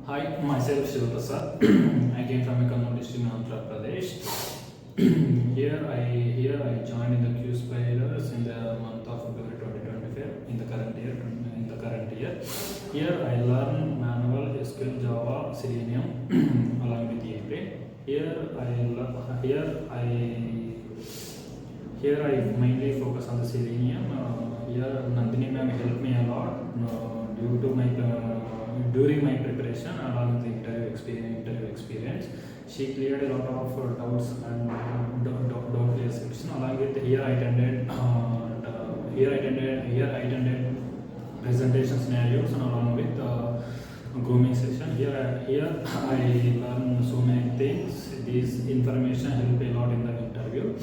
Hi, myself SIVA PRASAD. I came from a Kannur district in Andhra Pradesh. Here I joined in the Qspiders in the month of February 2025 in the current year. Here I learn manual, SQL, Java, Selenium along with EA. Here I mainly focus on the Selenium. Here Nandini ma'am helped me a lot during my preparation along with the interview experience. She cleared a lot of doubts and doubt clear section. Along with here I attended presentation scenarios and along with grooming session. Here I learned so many things. This information helped a lot in the interview.